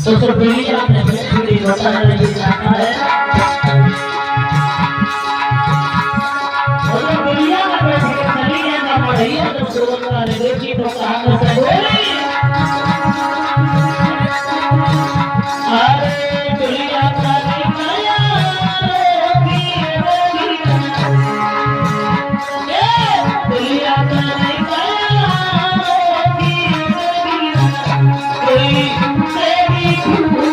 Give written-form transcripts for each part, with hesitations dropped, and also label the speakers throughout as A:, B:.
A: तो दुनिया में पूरी बता रही है और दुनिया में बैठ के चली जाना पड़ी है तो सोच वाले देखी तो कहां से बोली अरे दुनिया का निकाया दुनिया का निकाया कोई तेरी भूल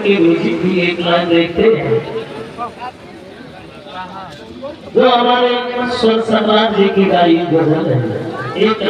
A: की रुचि भी एक लाइन देखते हैं जो हमारे स्वर सम्राट जी की गाई गजल है एक